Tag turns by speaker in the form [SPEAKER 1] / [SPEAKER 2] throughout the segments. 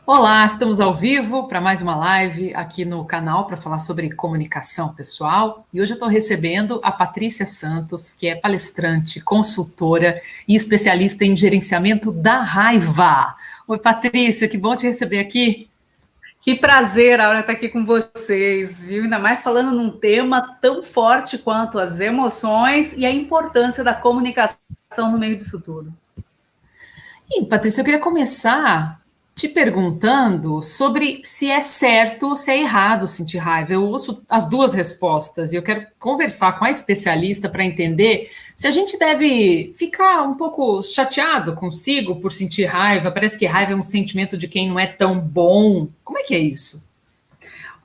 [SPEAKER 1] Olá, estamos ao vivo para mais uma live aqui no canal para falar sobre comunicação pessoal. E hoje eu estou recebendo a Patrícia Santos, que é palestrante, consultora e especialista em gerenciamento da raiva. Oi, Patrícia, que bom te receber aqui.
[SPEAKER 2] Que prazer, Aura, estar aqui com vocês, viu? Ainda mais falando num tema tão forte quanto as emoções e a importância da comunicação no meio disso tudo.
[SPEAKER 1] E, Patrícia, eu queria começar te perguntando sobre se é certo ou se é errado sentir raiva. Eu ouço as duas respostas e eu quero conversar com a especialista para entender se a gente deve ficar um pouco chateado consigo por sentir raiva. Parece que raiva é um sentimento de quem não é tão bom. Como é que é isso?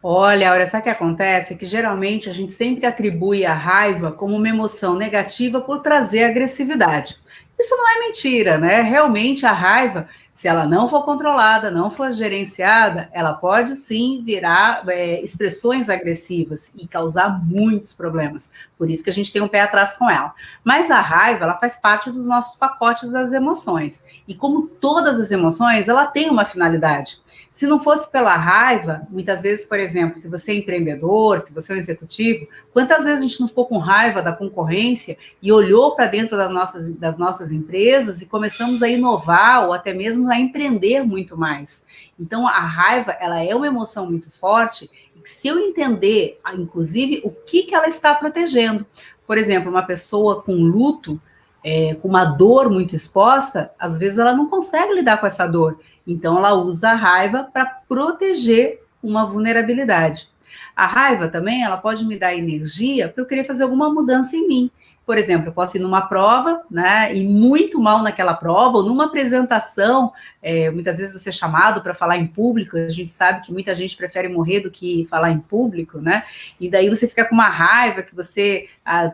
[SPEAKER 2] Olha, Aura, sabe o que acontece? É que geralmente a gente sempre atribui a raiva como uma emoção negativa por trazer agressividade. Isso não é mentira, né? Realmente a raiva, se ela não for controlada, não for gerenciada, ela pode sim virar expressões agressivas e causar muitos problemas. Por isso que a gente tem um pé atrás com ela. Mas a raiva, ela faz parte dos nossos pacotes das emoções. E como todas as emoções, ela tem uma finalidade. Se não fosse pela raiva, muitas vezes, por exemplo, se você é empreendedor, se você é um executivo, quantas vezes a gente não ficou com raiva da concorrência e olhou para dentro das nossas empresas e começamos a inovar ou até mesmo a empreender muito mais. Então, a raiva, ela é uma emoção muito forte e se eu entender, inclusive, o que ela está protegendo. Por exemplo, uma pessoa com luto, com uma dor muito exposta, às vezes ela não consegue lidar com essa dor. Então, ela usa a raiva para proteger uma vulnerabilidade. A raiva também, ela pode me dar energia para eu querer fazer alguma mudança em mim. Por exemplo, eu posso ir numa prova, né, e muito mal naquela prova, ou numa apresentação, muitas vezes você é chamado para falar em público, a gente sabe que muita gente prefere morrer do que falar em público, né, e daí você fica com uma raiva que você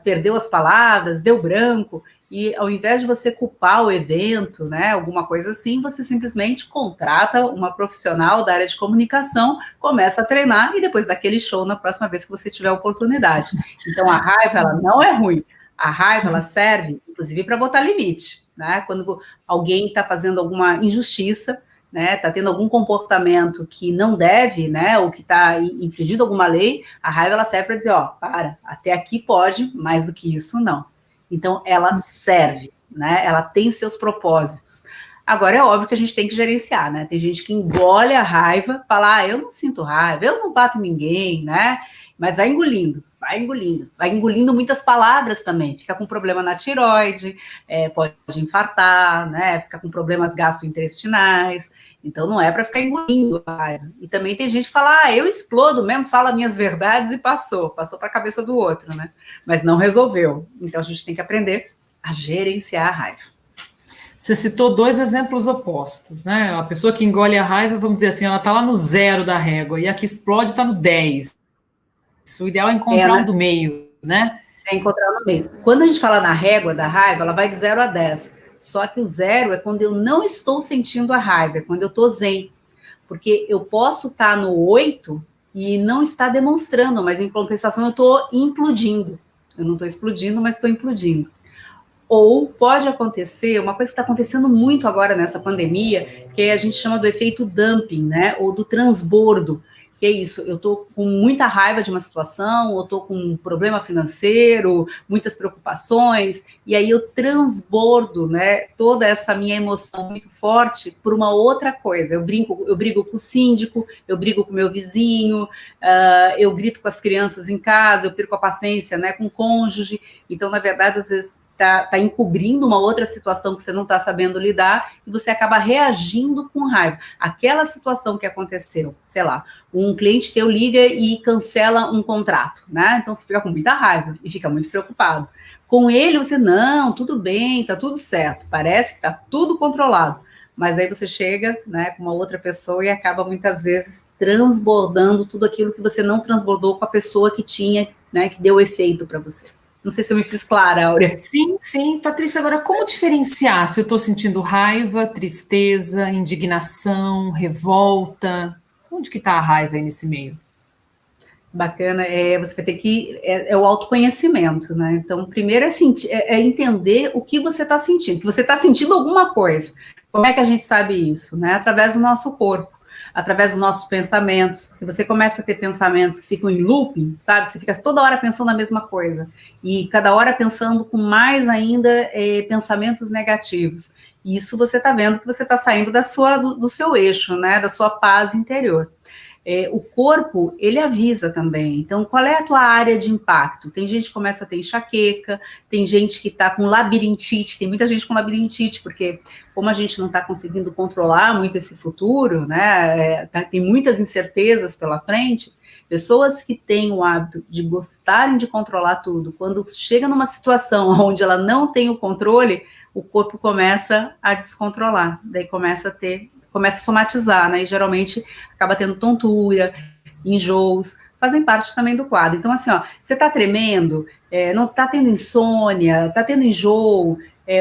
[SPEAKER 2] perdeu as palavras, deu branco, e ao invés de você culpar o evento, né, alguma coisa assim, você simplesmente contrata uma profissional da área de comunicação, começa a treinar e depois dá aquele show na próxima vez que você tiver oportunidade. Então, a raiva, ela não é ruim. A raiva, ela serve, inclusive, para botar limite, né? Quando alguém está fazendo alguma injustiça, né, está tendo algum comportamento que não deve, né, ou que está infringindo alguma lei, a raiva, ela serve para dizer, ó, até aqui pode, mais do que isso, não. Então, ela serve, né? Ela tem seus propósitos. Agora, é óbvio que a gente tem que gerenciar, né? Tem gente que engole a raiva, fala, eu não sinto raiva, eu não bato em ninguém, né? Mas vai engolindo muitas palavras também. Fica com problema na tireoide, pode infartar, né? Fica com problemas gastrointestinais. Então, não é para ficar engolindo a raiva. E também tem gente que fala, eu explodo mesmo, fala minhas verdades e passou para a cabeça do outro, né? Mas não resolveu. Então, a gente tem que aprender a gerenciar a raiva.
[SPEAKER 1] Você citou dois exemplos opostos, né? A pessoa que engole a raiva, vamos dizer assim, ela está lá no 0 da régua, e a que explode está no 10. O ideal é encontrar um do meio, né?
[SPEAKER 2] É encontrar no meio. Quando a gente fala na régua da raiva, ela vai de 0 a 10. Só que o 0 é quando eu não estou sentindo a raiva, é quando eu estou zen. Porque eu posso estar no 8 e não estar demonstrando, mas em compensação eu estou implodindo. Eu não estou explodindo, mas estou implodindo. Ou pode acontecer, uma coisa que está acontecendo muito agora nessa pandemia, que a gente chama do efeito dumping, né? Ou do transbordo, que é isso, eu estou com muita raiva de uma situação, ou estou com um problema financeiro, muitas preocupações, e aí eu transbordo, né, toda essa minha emoção muito forte por uma outra coisa. Eu brigo com o síndico, eu brigo com o meu vizinho, eu grito com as crianças em casa, eu perco a paciência, né, com o cônjuge. Então, na verdade, às vezes está encobrindo uma outra situação que você não está sabendo lidar e você acaba reagindo com raiva. Aquela situação que aconteceu, sei lá, um cliente teu liga e cancela um contrato, né? Então você fica com muita raiva e fica muito preocupado. Com ele você, não, tudo bem, tá tudo certo, parece que tá tudo controlado. Mas aí você chega, né, com uma outra pessoa e acaba muitas vezes transbordando tudo aquilo que você não transbordou com a pessoa que tinha, né, que deu efeito para você. Não sei se eu me fiz clara, Áurea.
[SPEAKER 1] Sim, sim. Patrícia, agora como diferenciar se eu estou sentindo raiva, tristeza, indignação, revolta? Onde que está a raiva aí nesse meio?
[SPEAKER 2] Bacana, você vai ter que... É o autoconhecimento, né? Então, primeiro é entender o que você está sentindo. Que você está sentindo alguma coisa. Como é que a gente sabe isso? Né? Através do nosso corpo. através dos nossos pensamentos. Se você começa a ter pensamentos que ficam em looping, sabe? Você fica toda hora pensando a mesma coisa. E cada hora pensando com mais ainda pensamentos negativos. Isso você está vendo que você está saindo do seu eixo, né? Da sua paz interior. O corpo, ele avisa também. Então, qual é a tua área de impacto? Tem gente que começa a ter enxaqueca, tem gente que está com labirintite, tem muita gente com labirintite, porque como a gente não está conseguindo controlar muito esse futuro, né, tem muitas incertezas pela frente, pessoas que têm o hábito de gostarem de controlar tudo, quando chega numa situação onde ela não tem o controle, o corpo começa a descontrolar, daí começa a somatizar, né? E geralmente acaba tendo tontura, enjoos, fazem parte também do quadro. Então, assim, ó, você tá tremendo, não tá tendo insônia, tá tendo enjoo,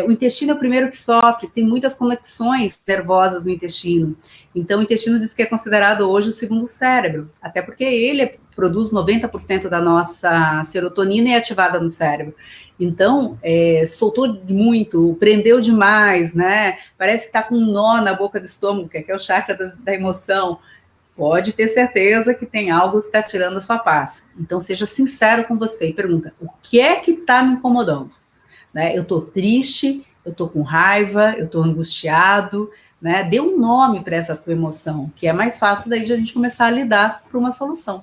[SPEAKER 2] o intestino é o primeiro que sofre, tem muitas conexões nervosas no intestino. Então, o intestino diz que é considerado hoje o segundo cérebro, até porque ele produz 90% da nossa serotonina e é ativada no cérebro. Então, soltou muito, prendeu demais, né? Parece que está com um nó na boca do estômago, que é o chakra da emoção. Pode ter certeza que tem algo que está tirando a sua paz. Então, seja sincero com você e pergunta, o que é que está me incomodando? Né? Eu estou triste, eu estou com raiva, eu estou angustiado, né? Dê um nome para essa tua emoção, que é mais fácil daí de a gente começar a lidar para uma solução.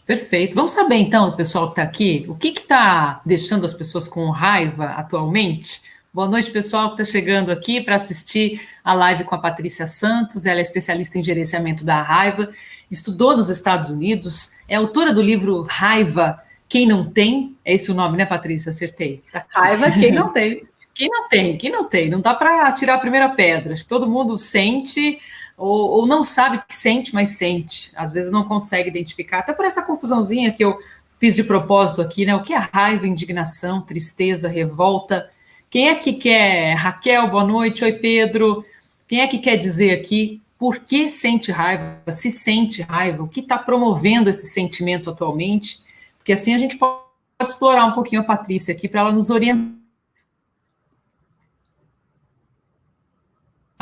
[SPEAKER 1] Perfeito. Vamos saber, então, o pessoal que está aqui, o que está deixando as pessoas com raiva atualmente? Boa noite, pessoal que está chegando aqui para assistir a live com a Patrícia Santos. Ela é especialista em gerenciamento da raiva, estudou nos Estados Unidos, é autora do livro Raiva, Quem Não Tem? É esse o nome, né, Patrícia? Acertei.
[SPEAKER 2] Tá. Raiva, quem não tem.
[SPEAKER 1] Quem não tem? Não dá para tirar a primeira pedra. Todo mundo sente... Ou não sabe que sente, mas sente. Às vezes não consegue identificar. Até por essa confusãozinha que eu fiz de propósito aqui, né? O que é raiva, indignação, tristeza, revolta? Quem é que quer? Raquel, boa noite. Oi, Pedro. Quem é que quer dizer aqui por que sente raiva? Se sente raiva? O que está promovendo esse sentimento atualmente? Porque assim a gente pode explorar um pouquinho a Patrícia aqui para ela nos orientar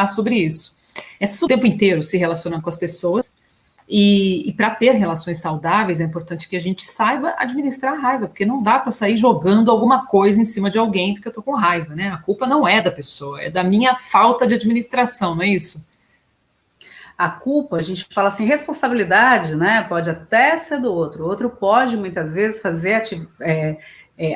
[SPEAKER 1] sobre isso. O tempo inteiro se relacionando com as pessoas e para ter relações saudáveis é importante que a gente saiba administrar a raiva, porque não dá para sair jogando alguma coisa em cima de alguém porque eu estou com raiva, né? A culpa não é da pessoa, é da minha falta de administração, não é isso?
[SPEAKER 2] A culpa, a gente fala assim, responsabilidade, né? Pode até ser do outro. O outro pode muitas vezes fazer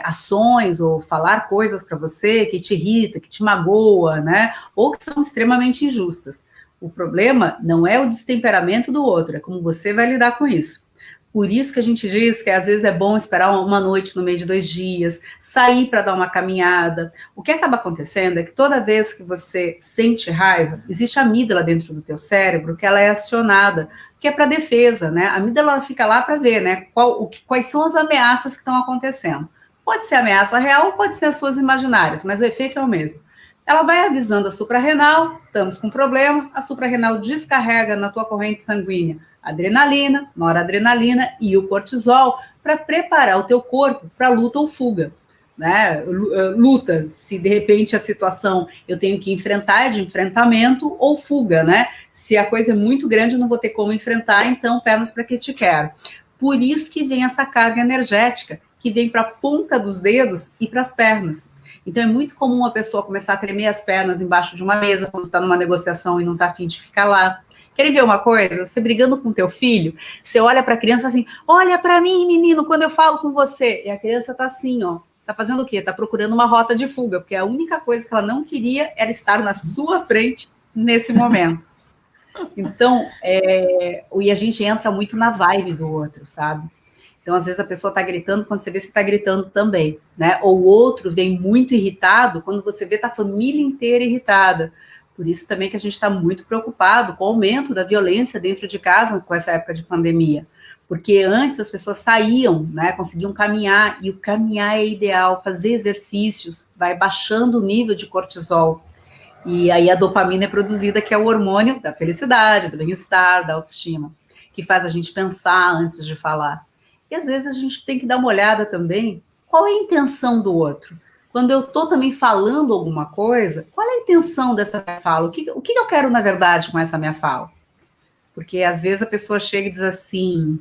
[SPEAKER 2] ações ou falar coisas para você que te irrita, que te magoa, né? Ou que são extremamente injustas. O problema não é o destemperamento do outro, é como você vai lidar com isso. Por isso que a gente diz que às vezes é bom esperar uma noite no meio de 2 dias, sair para dar uma caminhada. O que acaba acontecendo é que toda vez que você sente raiva, existe a amígdala dentro do teu cérebro que ela é acionada, que é para defesa, né? A amígdala fica lá para ver, né? Quais são as ameaças que estão acontecendo. Pode ser ameaça real, pode ser as suas imaginárias, mas o efeito é o mesmo. Ela vai avisando a suprarrenal, estamos com problema, a suprarrenal descarrega na tua corrente sanguínea adrenalina, noradrenalina e o cortisol para preparar o teu corpo para luta ou fuga. Né? Luta, se de repente a situação eu tenho que enfrentar, é de enfrentamento ou fuga, né? Se a coisa é muito grande, eu não vou ter como enfrentar, então pernas para que te quero. Por isso que vem essa carga energética, que vem para a ponta dos dedos e para as pernas. Então, é muito comum a pessoa começar a tremer as pernas embaixo de uma mesa quando está numa negociação e não está afim de ficar lá. Querem ver uma coisa? Você brigando com teu filho, você olha para a criança e fala assim, olha para mim, menino, quando eu falo com você. E a criança está assim, ó. Está fazendo o quê? Está procurando uma rota de fuga, porque a única coisa que ela não queria era estar na sua frente nesse momento. Então, e a gente entra muito na vibe do outro, sabe? Então, às vezes, a pessoa está gritando quando você vê, você está gritando também, né? Ou o outro vem muito irritado quando você vê, tá a família inteira irritada. Por isso também que a gente está muito preocupado com o aumento da violência dentro de casa com essa época de pandemia. Porque antes as pessoas saíam, né? Conseguiam caminhar, e o caminhar é ideal, fazer exercícios, vai baixando o nível de cortisol. E aí a dopamina é produzida, que é o hormônio da felicidade, do bem-estar, da autoestima, que faz a gente pensar antes de falar. E às vezes a gente tem que dar uma olhada também, qual é a intenção do outro? Quando eu estou também falando alguma coisa, qual é a intenção dessa minha fala? O que eu quero, na verdade, com essa minha fala? Porque às vezes a pessoa chega e diz assim,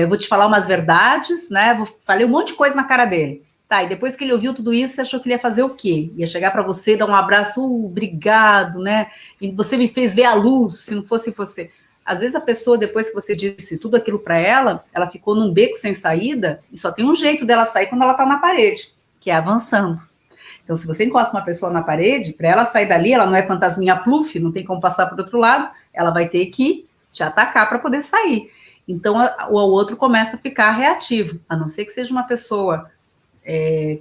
[SPEAKER 2] eu vou te falar umas verdades, né? Falei um monte de coisa na cara dele. Tá, e depois que ele ouviu tudo isso, você achou que ele ia fazer o quê? Ia chegar para você, dar um abraço, obrigado, né? E você me fez ver a luz, se não fosse você. Às vezes a pessoa, depois que você disse tudo aquilo para ela, ela ficou num beco sem saída, e só tem um jeito dela sair quando ela tá na parede, que é avançando. Então, se você encosta uma pessoa na parede, para ela sair dali, ela não é fantasminha pluf, não tem como passar para o outro lado, ela vai ter que te atacar para poder sair. Então, o outro começa a ficar reativo, a não ser que seja uma pessoa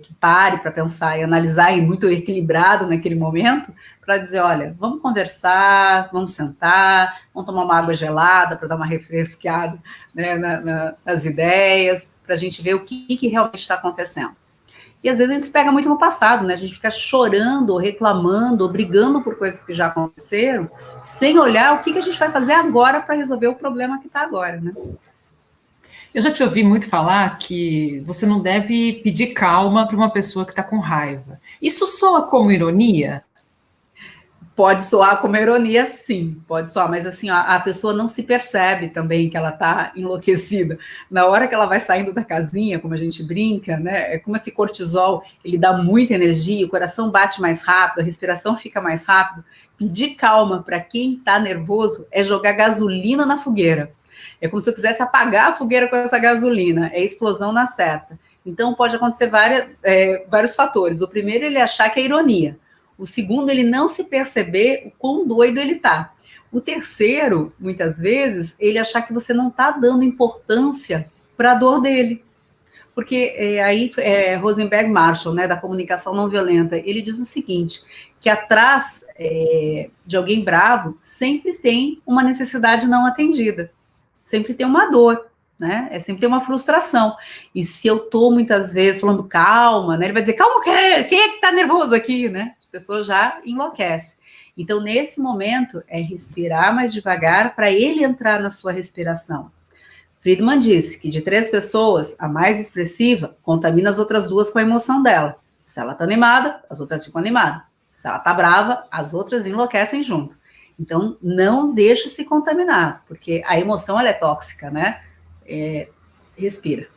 [SPEAKER 2] que pare para pensar e analisar e muito equilibrado naquele momento, para dizer, olha, vamos conversar, vamos sentar, vamos tomar uma água gelada para dar uma refrescada, né, nas ideias, para a gente ver o que realmente está acontecendo. E às vezes a gente se pega muito no passado, né? A gente fica chorando, ou reclamando, ou brigando por coisas que já aconteceram, sem olhar o que a gente vai fazer agora para resolver o problema que está agora, né?
[SPEAKER 1] Eu já te ouvi muito falar que você não deve pedir calma para uma pessoa que está com raiva. Isso soa como ironia?
[SPEAKER 2] Pode soar como ironia, sim, pode soar, mas assim, a pessoa não se percebe também que ela está enlouquecida. Na hora que ela vai saindo da casinha, como a gente brinca, né? É como esse cortisol, ele dá muita energia, o coração bate mais rápido, a respiração fica mais rápido. Pedir calma para quem está nervoso é jogar gasolina na fogueira. É como se eu quisesse apagar a fogueira com essa gasolina, é explosão na seta. Então pode acontecer vários fatores. O primeiro, ele achar que é ironia. O segundo, ele não se perceber o quão doido ele tá. O terceiro, muitas vezes, ele achar que você não está dando importância para a dor dele. Porque Rosenberg Marshall, né, da comunicação não violenta, ele diz o seguinte, que atrás de alguém bravo sempre tem uma necessidade não atendida, sempre tem uma dor, né? Sempre tem uma frustração. E se eu tô muitas vezes falando calma, né? Ele vai dizer, calma, quem é que tá nervoso aqui, né? As pessoas já enlouquecem. Então, nesse momento, é respirar mais devagar para ele entrar na sua respiração. Friedman disse que de 3 pessoas, a mais expressiva contamina as outras 2 com a emoção dela. Se ela tá animada, as outras ficam animadas. Se ela tá brava, as outras enlouquecem junto. Então, não deixa se contaminar, porque a emoção, ela é tóxica, né? Respira,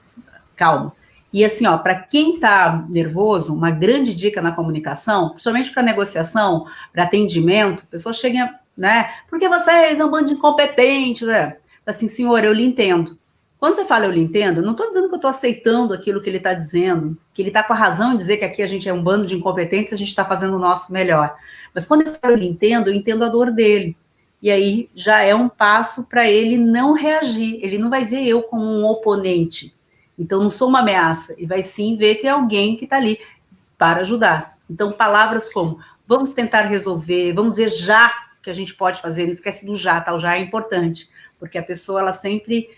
[SPEAKER 2] calma. E assim, ó, para quem está nervoso, uma grande dica na comunicação, principalmente para negociação, para atendimento, a pessoa chega, né? Porque vocês é um bando de incompetente, né? Assim, senhor, eu lhe entendo. Quando você fala eu lhe entendo, não estou dizendo que eu estou aceitando aquilo que ele está dizendo, que ele está com a razão em dizer que aqui a gente é um bando de incompetentes, a gente está fazendo o nosso melhor. Mas quando eu falo eu entendo a dor dele. E aí já é um passo para ele não reagir. Ele não vai ver eu como um oponente. Então, não sou uma ameaça. E vai sim ver que é alguém que está ali para ajudar. Então, palavras como, vamos tentar resolver, vamos ver já o que a gente pode fazer. Não esquece do já, tá? O já é importante. Porque a pessoa, ela sempre...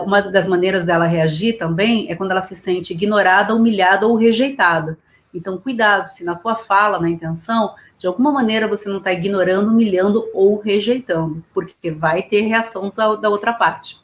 [SPEAKER 2] uma das maneiras dela reagir também é quando ela se sente ignorada, humilhada ou rejeitada. Então, cuidado, se na tua fala, na intenção, de alguma maneira você não está ignorando, humilhando ou rejeitando, porque vai ter reação da outra parte.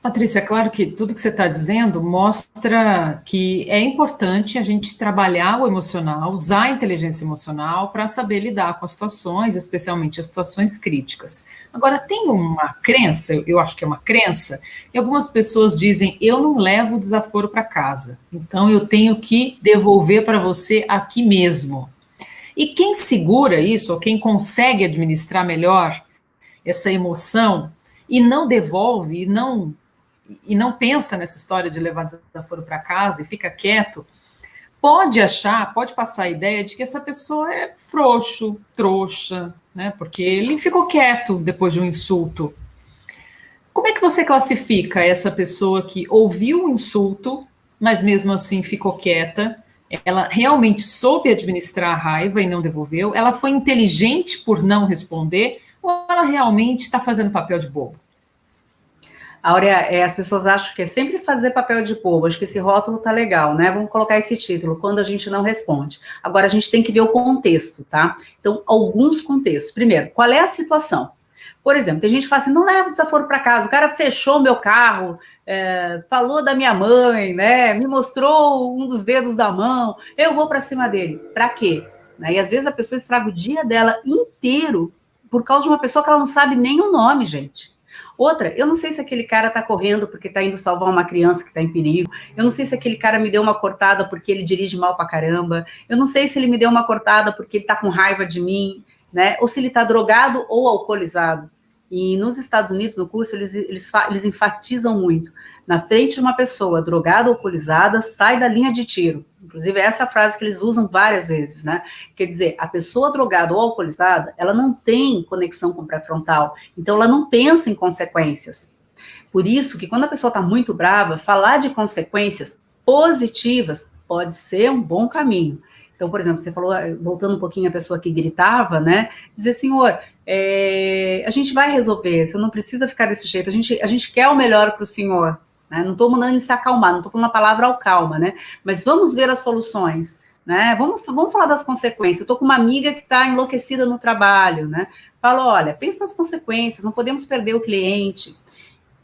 [SPEAKER 1] Patrícia, é claro que tudo que você está dizendo mostra que é importante a gente trabalhar o emocional, usar a inteligência emocional para saber lidar com as situações, especialmente as situações críticas. Agora, tem uma crença, eu acho que é uma crença, e algumas pessoas dizem, eu não levo o desaforo para casa, então eu tenho que devolver para você aqui mesmo. E quem segura isso, ou quem consegue administrar melhor essa emoção, e não devolve, e não pensa nessa história de levar desaforo para casa e fica quieto, pode passar a ideia de que essa pessoa é frouxo, trouxa, né? Porque ele ficou quieto depois de um insulto. Como é que você classifica essa pessoa que ouviu o insulto, mas mesmo assim ficou quieta? Ela realmente soube administrar a raiva e não devolveu? Ela foi inteligente por não responder? Ou ela realmente está fazendo papel de bobo?
[SPEAKER 2] Áurea, as pessoas acham que é sempre fazer papel de bobo, acho que esse rótulo tá legal, né? Vamos colocar esse título, quando a gente não responde. Agora, a gente tem que ver o contexto, tá? Então, alguns contextos. Primeiro, qual é a situação? Por exemplo, tem gente que fala assim, não leva desaforo para casa, o cara fechou meu carro, falou da minha mãe, né? Me mostrou um dos dedos da mão, eu vou para cima dele. Para quê? E às vezes a pessoa estraga o dia dela inteiro por causa de uma pessoa que ela não sabe nem o nome, gente. Outra, eu não sei se aquele cara tá correndo porque tá indo salvar uma criança que tá em perigo. Eu não sei se aquele cara me deu uma cortada porque ele dirige mal pra caramba. Eu não sei se ele me deu uma cortada porque ele tá com raiva de mim, né? Ou se ele tá drogado ou alcoolizado. E nos Estados Unidos, no curso, eles enfatizam muito. Na frente de uma pessoa drogada ou alcoolizada, sai da linha de tiro. Inclusive, essa é a frase que eles usam várias vezes, né? Quer dizer, a pessoa drogada ou alcoolizada, ela não tem conexão com o pré-frontal, então ela não pensa em consequências. Por isso que quando a pessoa está muito brava, falar de consequências positivas pode ser um bom caminho. Então, por exemplo, você falou, voltando um pouquinho a pessoa que gritava, né? Dizer, senhor, a gente vai resolver, você não precisa ficar desse jeito, a gente quer o melhor para o senhor, né? Não estou mandando ele se acalmar, não estou falando a palavra acalma, né? Mas vamos ver as soluções, né? Vamos falar das consequências. Eu estou com uma amiga que está enlouquecida no trabalho, né? Falo, olha, pensa nas consequências, não podemos perder o cliente.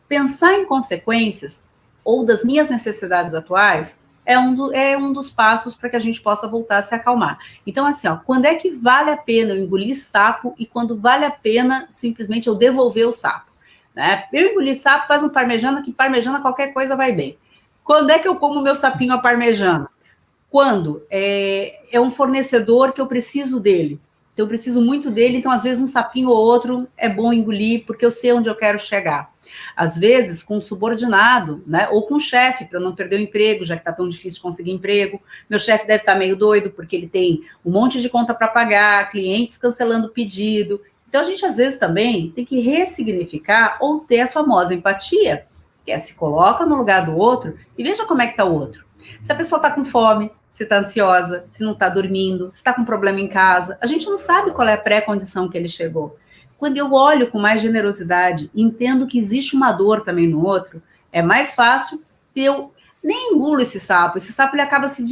[SPEAKER 2] Pensar em consequências ou das minhas necessidades atuais é um dos passos para que a gente possa voltar a se acalmar. Então, assim, ó, quando é que vale a pena eu engolir sapo e quando vale a pena simplesmente eu devolver o sapo? Né? Eu engolir sapo, faz um parmegiana, que parmegiana qualquer coisa vai bem. Quando é que eu como meu sapinho à parmegiana? Quando é um fornecedor que eu preciso dele. Então, eu preciso muito dele, então, às vezes, um sapinho ou outro é bom engolir, porque eu sei onde eu quero chegar. Às vezes, com um subordinado, né, ou com um chefe, para eu não perder o emprego, já que está tão difícil conseguir emprego. Meu chefe deve estar meio doido, porque ele tem um monte de conta para pagar, clientes cancelando o pedido. Então, a gente, às vezes, também tem que ressignificar ou ter a famosa empatia, que é se coloca no lugar do outro e veja como é que está o outro. Se a pessoa está com fome, se está ansiosa, se não está dormindo, se está com problema em casa, a gente não sabe qual é a pré-condição que ele chegou. Quando eu olho com mais generosidade, entendo que existe uma dor também no outro, é mais fácil eu nem engulo esse sapo ele acaba se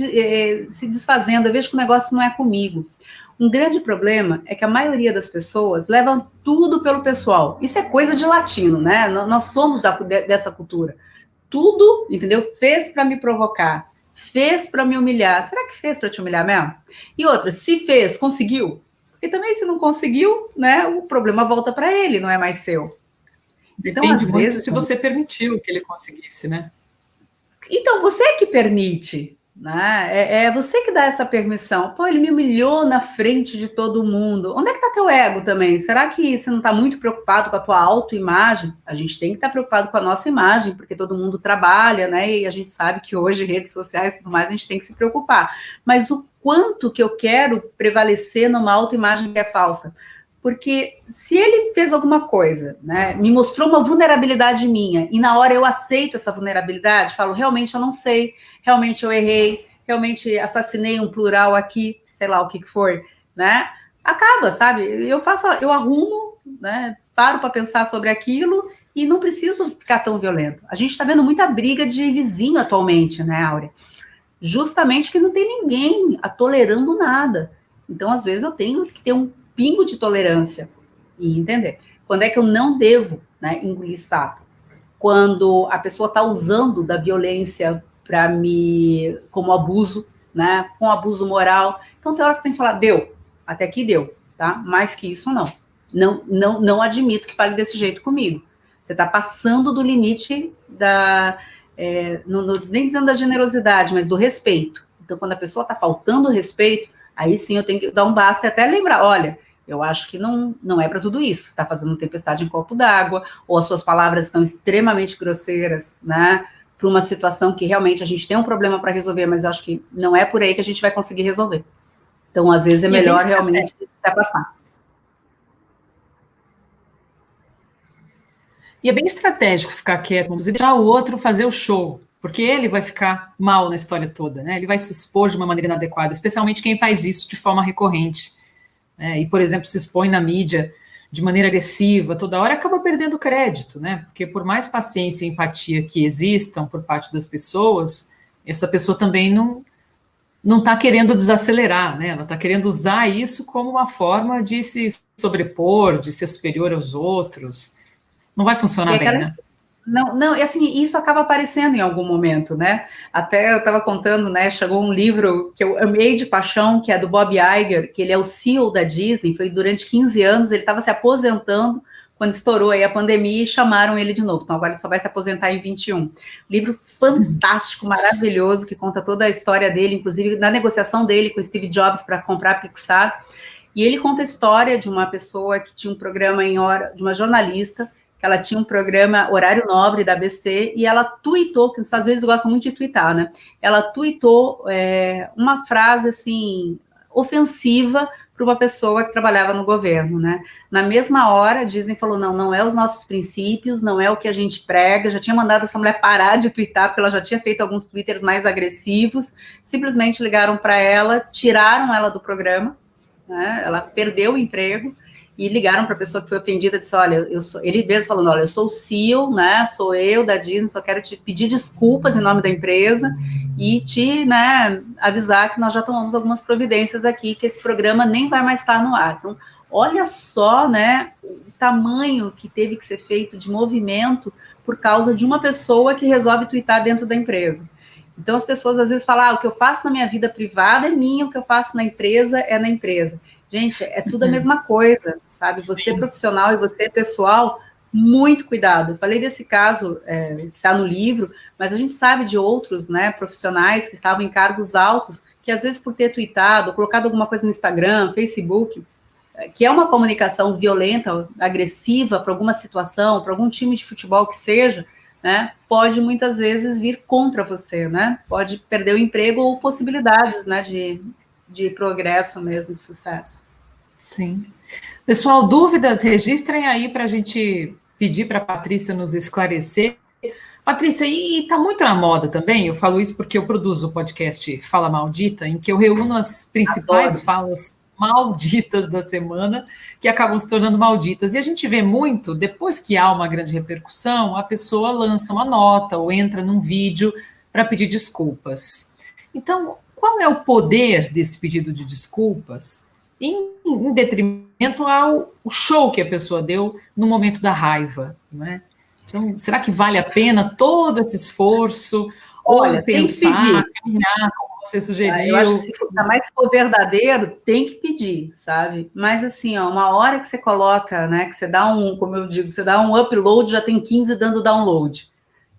[SPEAKER 2] desfazendo, eu vejo que o negócio não é comigo. Um grande problema é que a maioria das pessoas levam tudo pelo pessoal. Isso é coisa de latino, né? Nós somos dessa cultura. Tudo, entendeu? Fez para me provocar, fez para me humilhar. Será que fez para te humilhar mesmo? E outra, se fez, conseguiu? Porque também se não conseguiu, né, o problema volta para ele, não é mais seu.
[SPEAKER 1] Então, depende muito vezes, se você permitiu que ele conseguisse, né?
[SPEAKER 2] Então, você é que permite, né? É você que dá essa permissão. Pô, ele me humilhou na frente de todo mundo. Onde é que tá teu ego também? Será que você não está muito preocupado com a tua autoimagem? A gente tem que estar preocupado com a nossa imagem, porque todo mundo trabalha, né? E a gente sabe que hoje, redes sociais e tudo mais, a gente tem que se preocupar. Mas o quanto que eu quero prevalecer numa autoimagem que é falsa? Porque se ele fez alguma coisa, né, me mostrou uma vulnerabilidade minha, e na hora eu aceito essa vulnerabilidade, falo, realmente eu não sei, realmente eu errei, realmente assassinei um plural aqui, sei lá o que for, né? Acaba, sabe? Eu arrumo, né? Paro para pensar sobre aquilo e não preciso ficar tão violento. A gente está vendo muita briga de vizinho atualmente, né, Áurea? Justamente porque não tem ninguém tolerando nada. Então, às vezes, eu tenho que ter um pingo de tolerância e entender. Quando é que eu não devo, né, engolir sapo? Quando a pessoa está usando da violência para me, como abuso, né, com abuso moral. Então, tem horas que tem que falar, deu, até aqui deu, tá? Mais que isso, não. Não admito que fale desse jeito comigo. Você está passando do limite da... nem dizendo da generosidade, mas do respeito. Então, quando a pessoa está faltando respeito, aí sim eu tenho que dar um basta e até lembrar, olha, eu acho que não é para tudo isso, você está fazendo tempestade em copo d'água, ou as suas palavras estão extremamente grosseiras, né, para uma situação que realmente a gente tem um problema para resolver, mas eu acho que não é por aí que a gente vai conseguir resolver. Então, às vezes, é melhor realmente se afastar.
[SPEAKER 1] E é bem estratégico ficar quieto, e deixar o outro fazer o show, porque ele vai ficar mal na história toda, né? Ele vai se expor de uma maneira inadequada, especialmente quem faz isso de forma recorrente, né? E, por exemplo, se expõe na mídia de maneira agressiva, toda hora acaba perdendo crédito, né? Porque por mais paciência e empatia que existam por parte das pessoas, essa pessoa também não está querendo desacelerar, né? Ela está querendo usar isso como uma forma de se sobrepor, de ser superior aos outros. Não vai funcionar bem, né?
[SPEAKER 2] Não, não, e assim, isso acaba aparecendo em algum momento, né? Até eu estava contando, né? Chegou um livro que eu amei de paixão, que é do Bob Iger, que ele é o CEO da Disney, foi durante 15 anos, ele estava se aposentando quando estourou aí a pandemia e chamaram ele de novo. Então agora ele só vai se aposentar em 21. Livro fantástico, maravilhoso, que conta toda a história dele, inclusive na negociação dele com o Steve Jobs para comprar a Pixar. E ele conta a história de uma pessoa que tinha um programa em hora, de uma jornalista, que ela tinha um programa Horário Nobre da ABC, e ela tuitou, que os Estados Unidos gostam muito de tuitar, né? Ela tuitou uma frase, assim, ofensiva para uma pessoa que trabalhava no governo, né? Na mesma hora, a Disney falou, não, não é os nossos princípios, não é o que a gente prega, já tinha mandado essa mulher parar de tuitar, porque ela já tinha feito alguns twitters mais agressivos, simplesmente ligaram para ela, tiraram ela do programa, né? Ela perdeu o emprego, e ligaram para a pessoa que foi ofendida e disse, olha, ele mesmo falando, olha, eu sou o CEO, né, sou eu da Disney, só quero te pedir desculpas em nome da empresa e te, né, avisar que nós já tomamos algumas providências aqui, que esse programa nem vai mais estar no ar. Então, olha só, né, o tamanho que teve que ser feito de movimento por causa de uma pessoa que resolve tuitar dentro da empresa. Então, as pessoas às vezes falam, o que eu faço na minha vida privada é minha, o que eu faço na empresa é na empresa. Gente, é tudo a mesma coisa, sabe? Você é profissional e você é pessoal, muito cuidado. Eu falei desse caso, que está no livro, mas a gente sabe de outros, né, profissionais que estavam em cargos altos, que às vezes por ter tweetado, colocado alguma coisa no Instagram, Facebook, que é uma comunicação violenta, agressiva para alguma situação, para algum time de futebol que seja, né, pode muitas vezes vir contra você, né? Pode perder o emprego ou possibilidades, né, de progresso mesmo, de sucesso.
[SPEAKER 1] Sim. Pessoal, dúvidas, registrem aí para a gente pedir para a Patrícia nos esclarecer. Patrícia, e está muito na moda também, eu falo isso porque eu produzo o podcast Fala Maldita, em que eu reúno as principais falas malditas da semana, que acabam se tornando malditas. E a gente vê muito, depois que há uma grande repercussão, a pessoa lança uma nota ou entra num vídeo para pedir desculpas. Então, qual é o poder desse pedido de desculpas em detrimento ao show que a pessoa deu no momento da raiva, né? Então, será que vale a pena todo esse esforço?
[SPEAKER 2] Olha,
[SPEAKER 1] ou pensar, caminhar, como você sugeriu?
[SPEAKER 2] Eu acho que ainda mais se for verdadeiro, tem que pedir, sabe? Mas assim, ó, uma hora que você coloca, né, que você dá como eu digo, você dá um upload, já tem 15 dando download.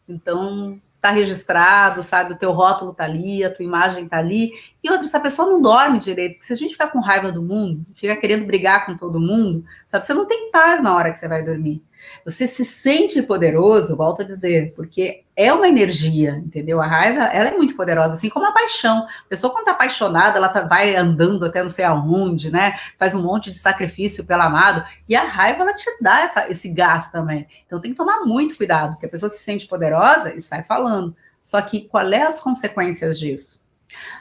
[SPEAKER 2] Então, tá registrado, sabe? O teu rótulo tá ali, a tua imagem tá ali. E outra, se a pessoa não dorme direito, porque se a gente ficar com raiva do mundo, fica querendo brigar com todo mundo, sabe? Você não tem paz na hora que você vai dormir. Você se sente poderoso, volto a dizer, porque é uma energia, entendeu? A raiva, ela é muito poderosa, assim como a paixão. A pessoa, quando tá apaixonada, ela vai andando até não sei aonde, né? Faz um monte de sacrifício pelo amado. E a raiva, ela te dá esse gás também. Então, tem que tomar muito cuidado, porque a pessoa se sente poderosa e sai falando. Só que, qual é as consequências disso?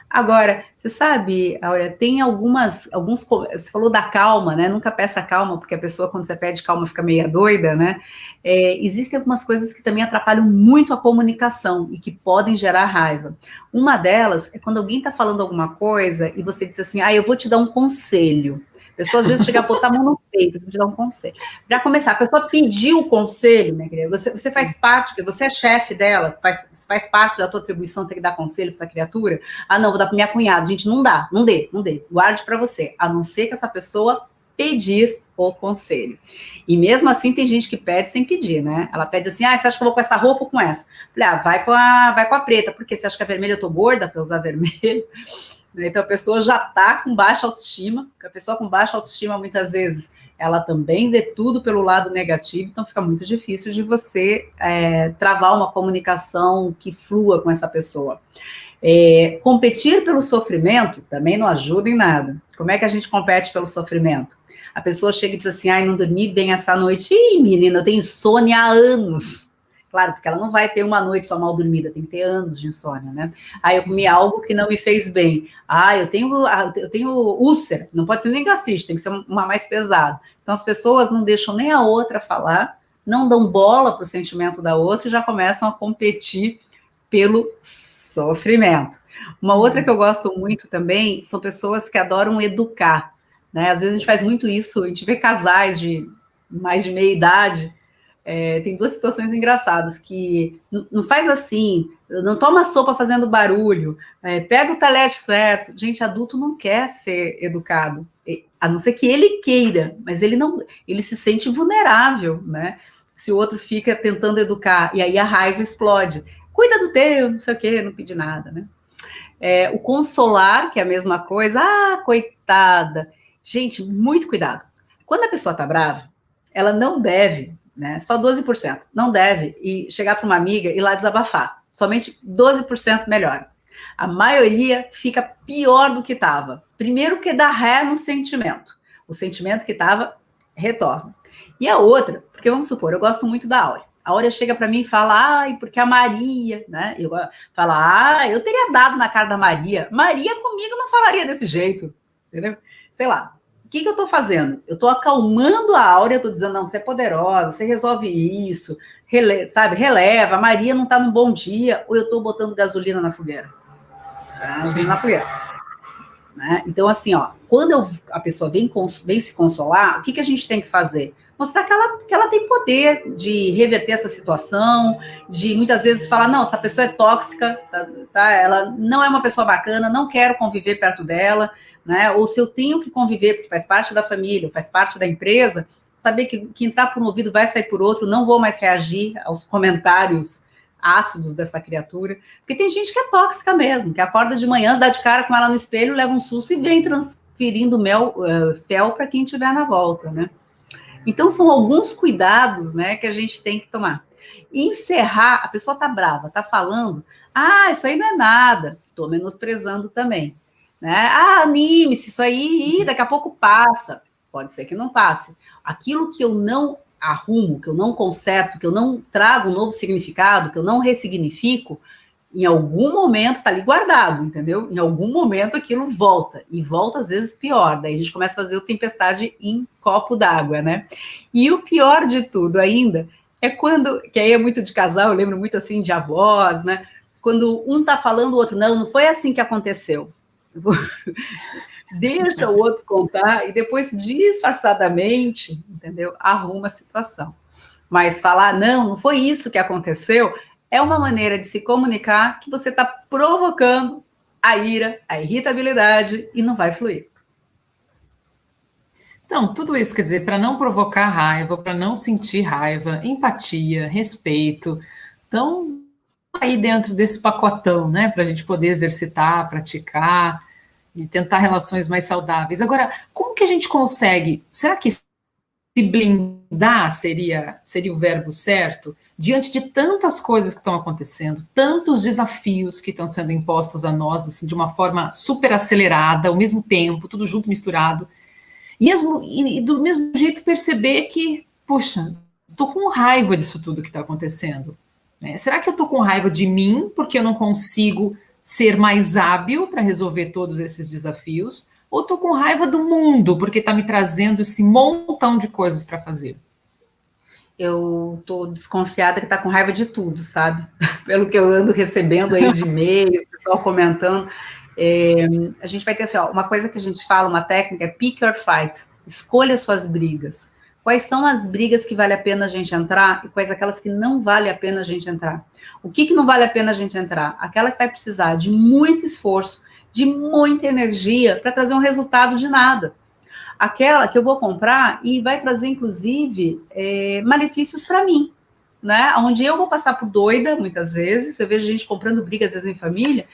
[SPEAKER 2] Agora, você sabe, Áurea, tem você falou da calma, né? Nunca peça calma, porque a pessoa, quando você pede calma, fica meio doida, né? Existem algumas coisas que também atrapalham muito a comunicação e que podem gerar raiva. Uma delas é quando alguém está falando alguma coisa e você diz assim, eu vou te dar um conselho. A pessoa às vezes chega a botar a mão no peito, vou te dar um conselho. Para começar, a pessoa pediu o conselho, né, querida? Você faz parte, porque você é chefe dela, faz parte da tua atribuição ter que dar conselho para essa criatura. Não, vou dar para minha cunhada. Gente, não dá, não dê. Guarde para você, a não ser que essa pessoa pedir o conselho. E mesmo assim tem gente que pede sem pedir, né? Ela pede assim, você acha que eu vou com essa roupa ou com essa? Falei, vai com a preta, porque você acha que a vermelha eu tô gorda para usar vermelho? Então a pessoa já está com baixa autoestima, porque a pessoa com baixa autoestima, muitas vezes, ela também vê tudo pelo lado negativo, então fica muito difícil de você travar uma comunicação que flua com essa pessoa. Competir pelo sofrimento também não ajuda em nada. Como é que a gente compete pelo sofrimento? A pessoa chega e diz assim, não dormi bem essa noite. Ih, menina, eu tenho insônia há anos. Claro, porque ela não vai ter uma noite só mal dormida, tem que ter anos de insônia, né? Eu comi algo que não me fez bem. Eu tenho úlcera, não pode ser nem gastrite, tem que ser uma mais pesada. Então, as pessoas não deixam nem a outra falar, não dão bola para o sentimento da outra e já começam a competir pelo sofrimento. Uma outra que eu gosto muito também são pessoas que adoram educar, né? Às vezes a gente faz muito isso, a gente vê casais de mais de meia idade, Tem duas situações engraçadas, que não faz assim, não toma sopa fazendo barulho, pega o talete certo. Gente, adulto não quer ser educado, a não ser que ele queira, mas ele se sente vulnerável, né? Se o outro fica tentando educar, e aí a raiva explode. Cuida do teu, não sei o quê, não pedi nada, né? O consolar, que é a mesma coisa, coitada. Gente, muito cuidado. Quando a pessoa tá brava, ela não deve, né? Só 12%, não deve chegar para uma amiga e lá desabafar. Somente 12% melhora. A maioria fica pior do que estava. Primeiro que dá ré no sentimento. O sentimento que estava retorna. E a outra, porque vamos supor, eu gosto muito da Áurea. A Áurea chega para mim e fala, porque a Maria, né? Eu falo, eu teria dado na cara da Maria. Maria comigo não falaria desse jeito, entendeu? Sei lá. O que eu estou fazendo? Eu estou acalmando a Áurea, estou dizendo, não, você é poderosa, você resolve isso, releva, a Maria não está num bom dia, ou eu estou botando gasolina na fogueira? Gasolina na fogueira. Né? Então, assim, quando a pessoa vem se consolar, o que a gente tem que fazer? Mostrar que ela tem poder de reverter essa situação, de muitas vezes falar, não, essa pessoa é tóxica, tá? Ela não é uma pessoa bacana, não quero conviver perto dela, né? Ou se eu tenho que conviver, porque faz parte da família, faz parte da empresa, saber que entrar por um ouvido vai sair por outro, não vou mais reagir aos comentários ácidos dessa criatura, porque tem gente que é tóxica mesmo, que acorda de manhã, dá de cara com ela no espelho, leva um susto e vem transferindo fel para quem estiver na volta, né? Então, são alguns cuidados, né, que a gente tem que tomar. Encerrar, a pessoa tá brava, tá falando, isso aí não é nada, tô menosprezando também, né? Anime-se, isso aí, daqui a pouco passa. Pode ser que não passe. Aquilo que eu não arrumo, que eu não conserto, que eu não trago um novo significado, que eu não ressignifico, em algum momento tá ali guardado, entendeu? Em algum momento aquilo volta, e volta às vezes pior, daí a gente começa a fazer o tempestade em copo d'água, né? E o pior de tudo ainda é quando, que aí é muito de casal, eu lembro muito assim de avós, né? Quando um tá falando, o outro, não foi assim que aconteceu. Deixa o outro contar e depois disfarçadamente, entendeu? Arruma a situação. Mas falar, não foi isso que aconteceu, é uma maneira de se comunicar que você está provocando a ira, a irritabilidade e não vai fluir.
[SPEAKER 1] Então, tudo isso quer dizer, para não provocar raiva, para não sentir raiva, empatia, respeito. Então, aí dentro desse pacotão, né, para a gente poder exercitar, praticar e tentar relações mais saudáveis. Agora, como que a gente consegue? Será que se blindar seria o verbo certo? Diante de tantas coisas que estão acontecendo, tantos desafios que estão sendo impostos a nós, assim, de uma forma super acelerada, ao mesmo tempo, tudo junto, misturado, e do mesmo jeito perceber que, poxa, estou com raiva disso tudo que está acontecendo. Né? Será que eu estou com raiva de mim, porque eu não consigo ser mais hábil para resolver todos esses desafios, ou estou com raiva do mundo, porque está me trazendo esse montão de coisas para fazer?
[SPEAKER 2] Eu tô desconfiada que tá com raiva de tudo, sabe? Pelo que eu ando recebendo aí de e-mails, pessoal comentando. A gente vai ter assim, uma coisa que a gente fala, uma técnica, é pick your fights. Escolha suas brigas. Quais são as brigas que vale a pena a gente entrar e quais aquelas que não vale a pena a gente entrar? O que não vale a pena a gente entrar? Aquela que vai precisar de muito esforço, de muita energia para trazer um resultado de nada. Aquela que eu vou comprar e vai trazer, inclusive, malefícios para mim, né? Onde eu vou passar por doida, muitas vezes, eu vejo gente comprando briga, às vezes, em família,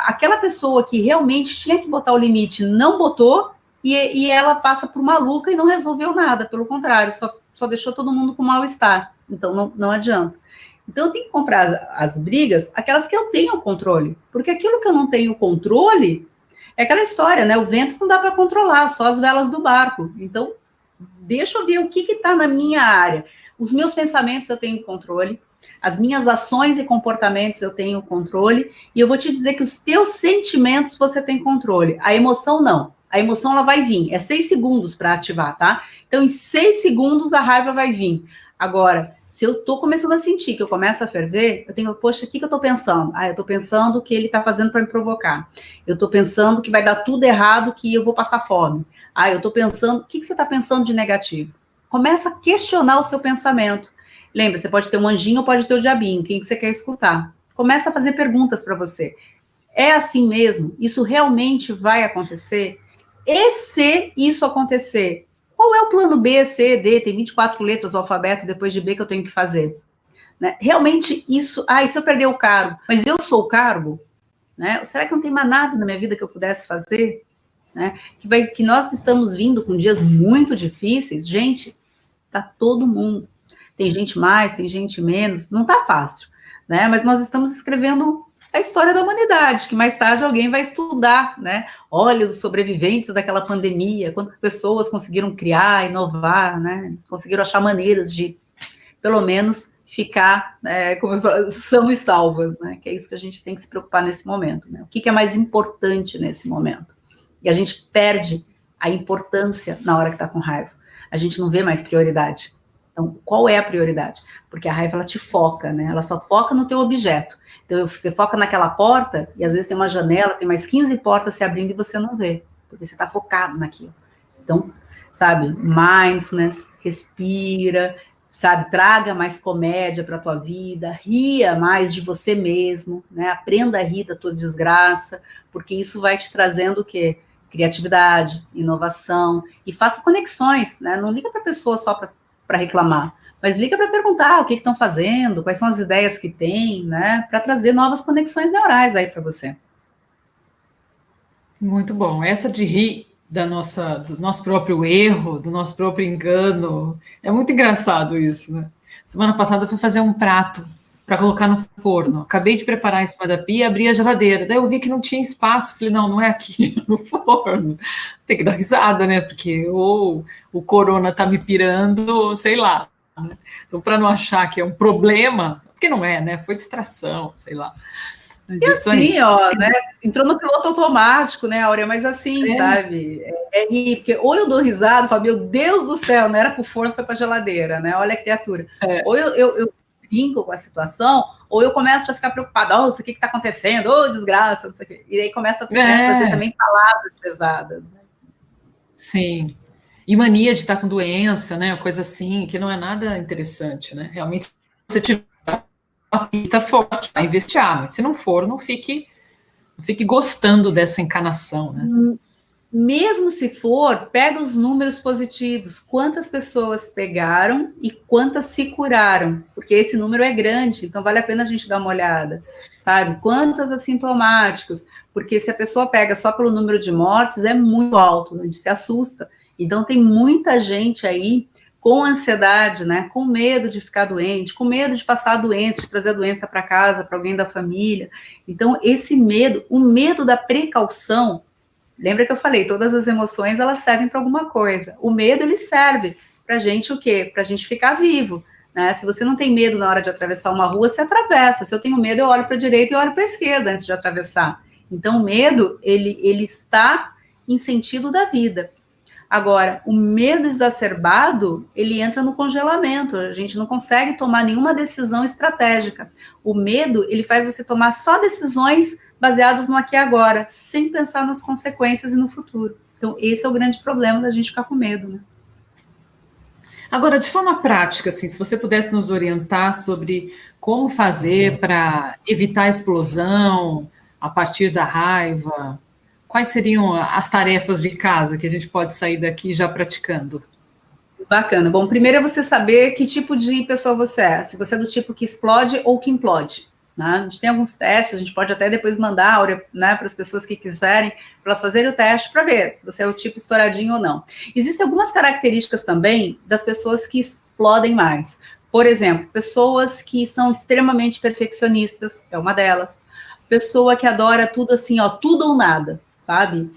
[SPEAKER 2] aquela pessoa que realmente tinha que botar o limite, não botou, e ela passa por maluca e não resolveu nada, pelo contrário, só deixou todo mundo com mal-estar, então não adianta. Então, eu tenho que comprar as brigas, aquelas que eu tenho controle, porque aquilo que eu não tenho controle, é aquela história, né? O vento não dá para controlar, só as velas do barco. Então, deixa eu ver o que está na minha área. Os meus pensamentos eu tenho controle, as minhas ações e comportamentos eu tenho controle, e eu vou te dizer que os teus sentimentos você tem controle. A emoção não. A emoção ela vai vir. É 6 segundos para ativar, tá? Então, em 6 segundos a raiva vai vir. Agora, se eu estou começando a sentir que eu começo a ferver, eu tenho, poxa, o que eu estou pensando? Eu estou pensando que ele está fazendo para me provocar. Eu estou pensando que vai dar tudo errado, que eu vou passar fome. Eu estou pensando, o que você está pensando de negativo? Começa a questionar o seu pensamento. Lembra, você pode ter um anjinho ou pode ter o diabinho, quem que você quer escutar? Começa a fazer perguntas para você. É assim mesmo? Isso realmente vai acontecer? E se isso acontecer, qual é o plano B, C, D? Tem 24 letras do alfabeto depois de B que eu tenho que fazer. Né? Realmente isso... e se eu perder o cargo? Mas eu sou o cargo? Né? Será que não tem mais nada na minha vida que eu pudesse fazer? Né? Que nós estamos vindo com dias muito difíceis. Gente, tá todo mundo. Tem gente mais, tem gente menos. Não tá fácil. Né? Mas nós estamos escrevendo a história da humanidade, que mais tarde alguém vai estudar, né? Olha os sobreviventes daquela pandemia, quantas pessoas conseguiram criar, inovar, né? Conseguiram achar maneiras de, pelo menos, ficar, como eu falo, são e salvas, né? Que é isso que a gente tem que se preocupar nesse momento, né? O que é mais importante nesse momento? E a gente perde a importância na hora que está com raiva. A gente não vê mais prioridade. Então, qual é a prioridade? Porque a raiva, ela te foca, né? Ela só foca no teu objeto. Então, você foca naquela porta, e às vezes tem uma janela, tem mais 15 portas se abrindo e você não vê, porque você está focado naquilo. Então, sabe, mindfulness, respira, sabe, traga mais comédia para a tua vida, ria mais de você mesmo, né? Aprenda a rir da tua desgraça, porque isso vai te trazendo o quê? Criatividade, inovação, e faça conexões, né? Não liga para a pessoa só para reclamar, mas liga para perguntar o que estão fazendo, quais são as ideias que tem, né? Para trazer novas conexões neurais aí para você.
[SPEAKER 1] Muito bom. Essa de rir do nosso próprio erro, do nosso próprio engano, é muito engraçado isso, né? Semana passada eu fui fazer um prato para colocar no forno. Acabei de preparar em cima da pia, abri a geladeira. Daí eu vi que não tinha espaço. Falei, não é aqui, no forno. Tem que dar risada, né? Porque ou o corona tá me pirando, ou sei lá. Né? Então, para não achar que é um problema, porque não é, né? Foi distração, sei lá.
[SPEAKER 2] Mas e assim, aí, ó, né? Entrou no piloto automático, né, Áurea? Mas assim, sabe? Rir, porque ou eu dou risada, falo, meu Deus do céu, não era pro forno, foi pra geladeira, né? Olha a criatura. Ou eu brinco com a situação, ou eu começo a ficar preocupada, nossa, o que tá acontecendo? Ô, desgraça, não sei o quê. E aí começa a fazer também palavras pesadas. Né?
[SPEAKER 1] Sim. E mania de estar com doença, né? Coisa assim, que não é nada interessante, né? Realmente, se você tiver uma pista forte a investigar, mas se não for, não fique gostando dessa encanação, né?
[SPEAKER 2] Mesmo se for, pega os números positivos, quantas pessoas pegaram e quantas se curaram, porque esse número é grande, então vale a pena a gente dar uma olhada, sabe? Quantas assintomáticos, porque se a pessoa pega só pelo número de mortes, é muito alto, a gente se assusta. Então tem muita gente aí com ansiedade, né? Com medo de ficar doente, com medo de passar a doença, de trazer a doença para casa, para alguém da família. Então esse medo, o medo da precaução. Lembra que eu falei, todas as emoções, elas servem para alguma coisa. O medo, ele serve para a gente o quê? Para a gente ficar vivo, né? Se você não tem medo na hora de atravessar uma rua, você atravessa. Se eu tenho medo, eu olho para a direita e olho para a esquerda antes de atravessar. Então, o medo, ele está em sentido da vida. Agora, o medo exacerbado, ele entra no congelamento. A gente não consegue tomar nenhuma decisão estratégica. O medo, ele faz você tomar só decisões baseadas no aqui e agora, sem pensar nas consequências e no futuro. Então, esse é o grande problema da gente ficar com medo, né?
[SPEAKER 1] Agora, de forma prática, assim, se você pudesse nos orientar sobre como fazer para evitar a explosão a partir da raiva, quais seriam as tarefas de casa que a gente pode sair daqui já praticando?
[SPEAKER 2] Bacana. Bom, primeiro é você saber que tipo de pessoa você é. Se você é do tipo que explode ou que implode. Né? A gente tem alguns testes, a gente pode até depois mandar, né, para as pessoas que quiserem, para elas fazerem o teste para ver se você é o tipo estouradinho ou não. Existem algumas características também das pessoas que explodem mais. Por exemplo, pessoas que são extremamente perfeccionistas, é uma delas. Pessoa que adora tudo assim, ó, tudo ou nada, sabe?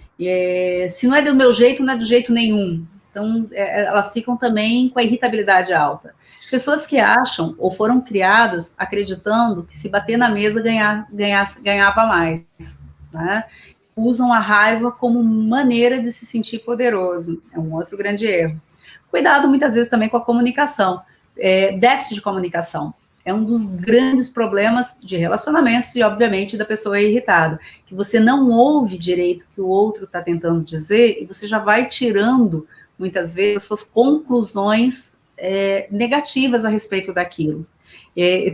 [SPEAKER 2] Se não é do meu jeito, não é do jeito nenhum. Então, elas ficam também com a irritabilidade alta. Pessoas que acham ou foram criadas acreditando que se bater na mesa ganhava mais, né? Usam a raiva como maneira de se sentir poderoso. É um outro grande erro. Cuidado muitas vezes também com a comunicação. Déficit de comunicação. É um dos grandes problemas de relacionamentos e, obviamente, da pessoa irritada. Que você não ouve direito o que o outro está tentando dizer e você já vai tirando muitas vezes, suas conclusões negativas a respeito daquilo.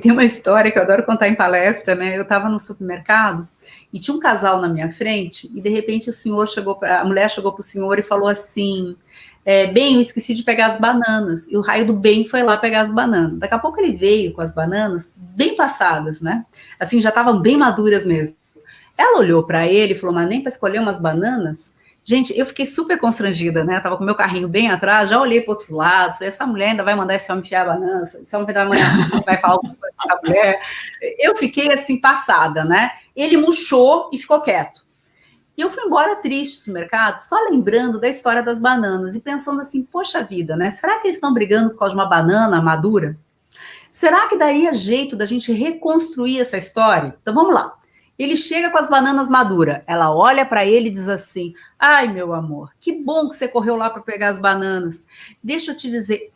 [SPEAKER 2] Tem uma história que eu adoro contar em palestra, né? Eu estava no supermercado e tinha um casal na minha frente e, de repente, a mulher chegou para o senhor e falou assim, bem, eu esqueci de pegar as bananas. E o raio do bem foi lá pegar as bananas. Daqui a pouco ele veio com as bananas bem passadas, né? Assim, já estavam bem maduras mesmo. Ela olhou para ele e falou, mas nem para escolher umas bananas? Gente, eu fiquei super constrangida, né? Eu tava com meu carrinho bem atrás, já olhei para o outro lado, falei, essa mulher ainda vai mandar esse homem enfiar a banana, esse homem vai falar alguma coisa com a mulher. Eu fiquei, assim, passada, né? Ele murchou e ficou quieto. E eu fui embora triste do mercado, só lembrando da história das bananas e pensando assim, poxa vida, né? Será que eles estão brigando por causa de uma banana madura? Será que daí é jeito da gente reconstruir essa história? Então, vamos lá. Ele chega com as bananas maduras. Ela olha para ele e diz assim, ai, meu amor, que bom que você correu lá para pegar as bananas. Deixa eu te dizer,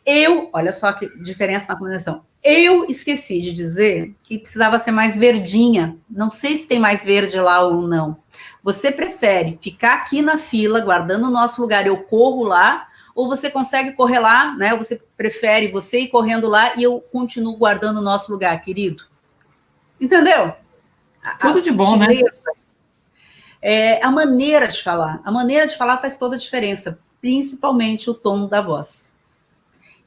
[SPEAKER 2] olha só que diferença na comunicação, eu esqueci de dizer que precisava ser mais verdinha. Não sei se tem mais verde lá ou não. Você prefere ficar aqui na fila, guardando o nosso lugar, eu corro lá, ou você consegue correr lá, né? Você prefere você ir correndo lá e eu continuo guardando o nosso lugar, querido? Entendeu?
[SPEAKER 1] Tudo de bom, né?
[SPEAKER 2] A maneira de falar. A maneira de falar faz toda a diferença, principalmente o tom da voz.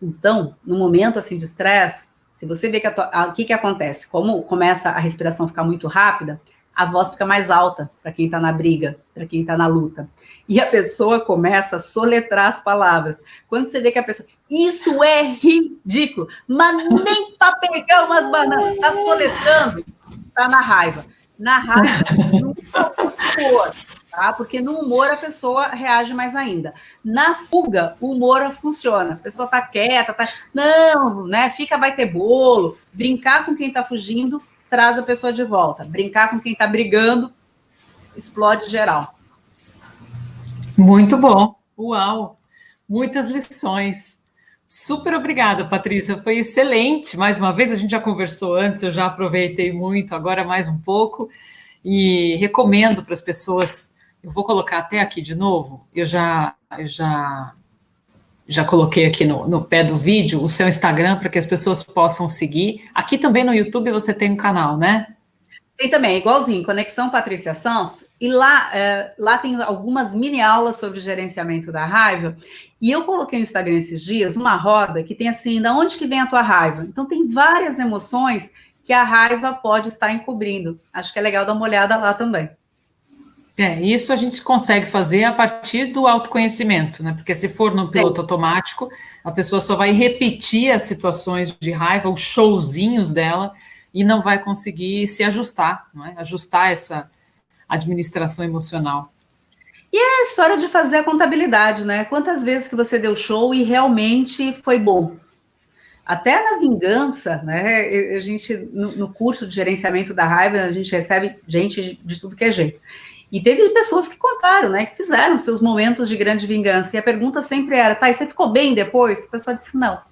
[SPEAKER 2] Então, no momento assim de estresse, se você vê que o que acontece? Como começa a respiração a ficar muito rápida, a voz fica mais alta para quem está na briga, para quem está na luta. E a pessoa começa a soletrar as palavras. Quando você vê que a pessoa... Isso é ridículo, mas nem para pegar umas bananas. Está soletrando, está na raiva. Na raiva, no humor, tá? Porque no humor a pessoa reage mais ainda. Na fuga, o humor funciona. A pessoa está quieta, não, né? Vai ter bolo. Brincar com quem está fugindo traz a pessoa de volta. Brincar com quem está brigando, explode geral.
[SPEAKER 1] Muito bom. Uau! Muitas lições. Super obrigada, Patrícia. Foi excelente. Mais uma vez, a gente já conversou antes, eu já aproveitei muito, agora mais um pouco. E recomendo para as pessoas, eu vou colocar até aqui de novo, eu já coloquei aqui no pé do vídeo o seu Instagram para que as pessoas possam seguir. Aqui também no YouTube você tem um canal, né?
[SPEAKER 2] Tem também, igualzinho, Conexão Patrícia Santos, e lá tem algumas mini aulas sobre gerenciamento da raiva, e eu coloquei no Instagram esses dias uma roda que tem assim, da onde que vem a tua raiva? Então tem várias emoções que a raiva pode estar encobrindo. Acho que é legal dar uma olhada lá também.
[SPEAKER 1] Isso a gente consegue fazer a partir do autoconhecimento, né? Porque se for no piloto automático, a pessoa só vai repetir as situações de raiva, os showzinhos dela, e não vai conseguir se ajustar, não é? Ajustar essa administração emocional.
[SPEAKER 2] E é a história de fazer a contabilidade, né? Quantas vezes que você deu show e realmente foi bom? Até na vingança, né? A gente, no curso de gerenciamento da raiva, a gente recebe gente de tudo que é jeito. E teve pessoas que contaram, né? Que fizeram seus momentos de grande vingança. E a pergunta sempre era, tá, e você ficou bem depois? A pessoa disse, não.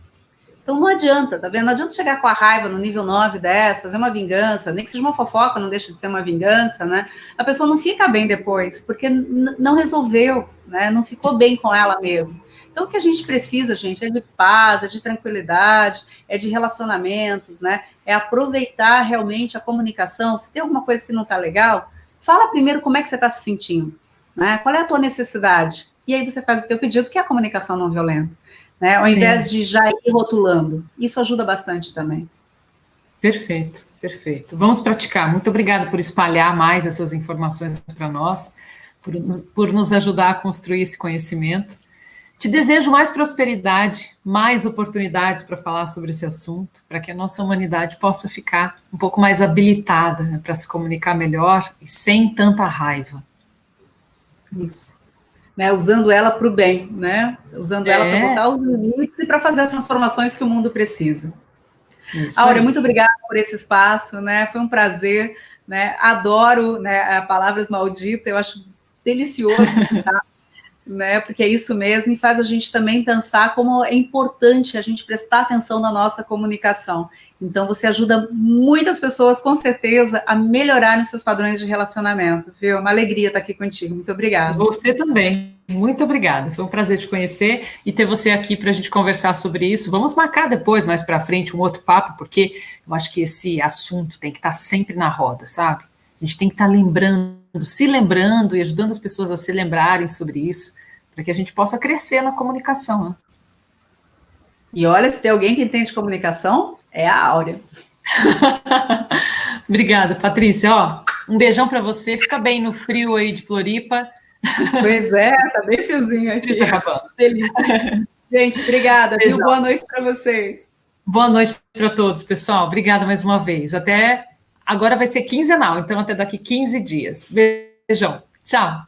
[SPEAKER 2] Então não adianta, tá vendo? Não adianta chegar com a raiva no nível 9, 10, fazer uma vingança, nem que seja uma fofoca, não deixa de ser uma vingança, né? A pessoa não fica bem depois, porque não resolveu, né? Não ficou bem com ela mesma. Então o que a gente precisa, gente, é de paz, é de tranquilidade, é de relacionamentos, né? É aproveitar realmente a comunicação. Se tem alguma coisa que não tá legal, fala primeiro como é que você está se sentindo, né? Qual é a tua necessidade? E aí você faz o teu pedido, que é a comunicação não violenta. Né? Ao invés de já ir rotulando. Isso ajuda bastante também.
[SPEAKER 1] Perfeito, perfeito. Vamos praticar. Muito obrigada por espalhar mais essas informações para nós, por nos ajudar a construir esse conhecimento. Te desejo mais prosperidade, mais oportunidades para falar sobre esse assunto, para que a nossa humanidade possa ficar um pouco mais habilitada, né, para se comunicar melhor e sem tanta raiva.
[SPEAKER 2] Isso. Né, usando ela para o bem, né? Usando ela para botar os limites e para fazer as transformações que o mundo precisa. Áurea, muito obrigada por esse espaço, né? Foi um prazer, né? Adoro, né, palavras malditas, eu acho delicioso. Tá? né? Porque é isso mesmo, e faz a gente também pensar como é importante a gente prestar atenção na nossa comunicação. Então, você ajuda muitas pessoas, com certeza, a melhorarem os seus padrões de relacionamento, viu? Uma alegria estar aqui contigo. Muito obrigada.
[SPEAKER 1] Você também. Muito obrigada. Foi um prazer te conhecer e ter você aqui para a gente conversar sobre isso. Vamos marcar depois, mais para frente, um outro papo, porque eu acho que esse assunto tem que estar sempre na roda, sabe? A gente tem que estar lembrando, se lembrando e ajudando as pessoas a se lembrarem sobre isso, para que a gente possa crescer na comunicação, né?
[SPEAKER 2] E olha, se tem alguém que entende comunicação, é a Áurea.
[SPEAKER 1] Obrigada, Patrícia. Ó, um beijão para você. Fica bem no frio aí de Floripa.
[SPEAKER 2] Pois é, tá bem friozinho aqui.
[SPEAKER 1] Tá acabando.
[SPEAKER 2] Delícia. Gente, obrigada. Viu? Boa noite para vocês.
[SPEAKER 1] Boa noite para todos, pessoal. Obrigada mais uma vez. Até agora vai ser quinzenal, então até daqui 15 dias. Beijão. Tchau.